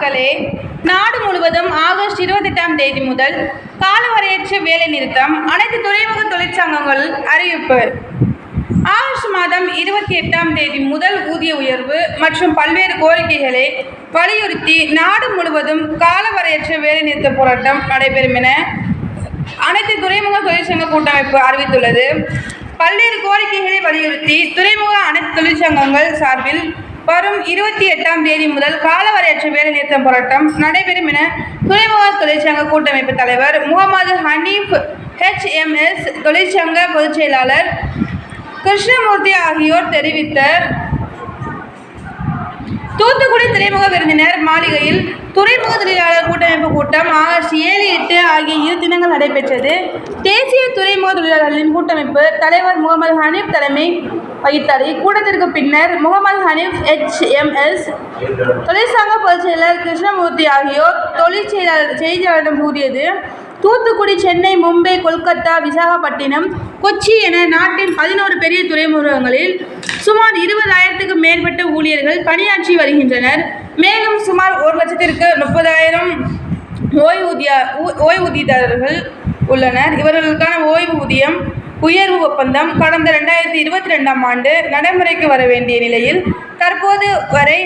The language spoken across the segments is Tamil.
மக்களே, நாடு முழுவதும் ஆகஸ்ட் 28ஆம் தேதி முதல் காலவரையற்ற வேலை நிறுத்தம். அனைத்து துறைமுக தொழிற்சங்கங்கள் அறிவிப்பு. ஆகஸ்ட் மாதம் 28ஆம் தேதி முதல் ஊதிய உயர்வு மற்றும் பல்வேறு கோரிக்கைகளை வலியுறுத்தி நாடு முழுவதும் காலவரையற்ற வேலை நிறுத்த போராட்டம் நடைபெறும் என அனைத்து துறைமுக தொழிற்சங்க கூட்டமைப்பு அறிவித்துள்ளது. பல்வேறு கோரிக்கைகளை வலியுறுத்தி துறைமுக அனைத்து தொழிற்சங்கங்கள் சார்பில் வரும் 28ஆம் தேதி முதல் காலவரையற்ற வேலை நிறுத்த போராட்டம் நடைபெறும் என துறைமுக தொழிற்சங்க கூட்டமைப்பு தலைவர் முகமது ஹனீப், HMS தொழிற்சங்க பொதுச் செயலாளர் கிருஷ்ணமூர்த்தி ஆகியோர் தெரிவித்தனர். தூத்துக்குடி துறைமுக விருந்தினர் மாளிகையில் துறைமுக தொழிலாளர் கூட்டமைப்பு கூட்டம் ஆகஸ்ட் 7, 8 ஆகிய 2 தினங்கள் நடைபெற்றது. தேசிய துறைமுக தொழிலாளர்களின் கூட்டமைப்பு தலைவர் முகமது ஹனீப் தலைமை வகித்தார். இக்கூட்டத்திற்கு பின்னர் முகமது ஹனீப், HMS தொழிற்சங்க பொதுச் செயலாளர் கிருஷ்ணமூர்த்தி ஆகியோர் செய்தியாளரிடம் கூறியது: தூத்துக்குடி, சென்னை, மும்பை, கொல்கத்தா, விசாகப்பட்டினம், கொச்சி என நாட்டின் 11 பெரிய துறைமுகங்களில் சுமார் 20,000க்கும் மேற்பட்ட ஊழியர்கள் பணியாற்றி வருகின்றனர். மேலும் சுமார் 1,30,000 ஓய்வூதியதாரர்கள் உள்ளனர். இவர்களுக்கான ஓய்வூதியம் உயர்வு ஒப்பந்தம் கடந்த 2022ஆம் ஆண்டு நடைமுறைக்கு வர வேண்டிய நிலையில் தற்போது வரை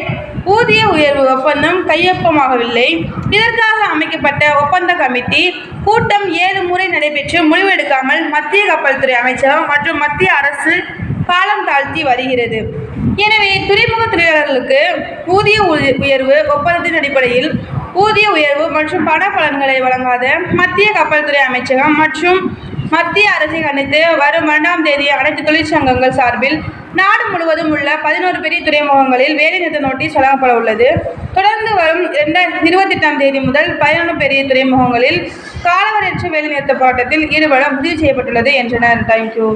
ஊதிய உயர்வு ஒப்பந்தம் கையொப்பமாகவில்லை. இதற்காக அமைக்கப்பட்ட ஒப்பந்த கமிட்டி கூட்டம் 7 முறை நடைபெற்று முடிவெடுக்காமல் மத்திய கப்பல் துறை அமைச்சகம் மற்றும் மத்திய அரசு காலம் தாழ்த்தி வருகிறது. எனவே துறைமுக தொழிலாளர்களுக்கு ஊதிய உயர்வு ஒப்பந்தத்தின் அடிப்படையில் ஊதிய உயர்வு மற்றும் பண பலன்களை வழங்காத மத்திய கப்பல் துறை அமைச்சகம் மற்றும் மத்திய அரசை கண்டித்து வரும் 2ஆம் தேதி அனைத்து தொழிற்சங்கங்கள் சார்பில் நாடு முழுவதும் உள்ள 11 பெரிய துறைமுகங்களில் வேலைநிறுத்த நோட்டீஸ் வழங்கப்பட உள்ளது. தொடர்ந்து வரும் 28ஆம் தேதி முதல் 11 பெரிய துறைமுகங்களில் காலவரையற்ற வேலைநிறுத்த போராட்டத்தில் ஈடுபட முடிவு செய்யப்பட்டுள்ளது என்றனர். தேங்க்யூ.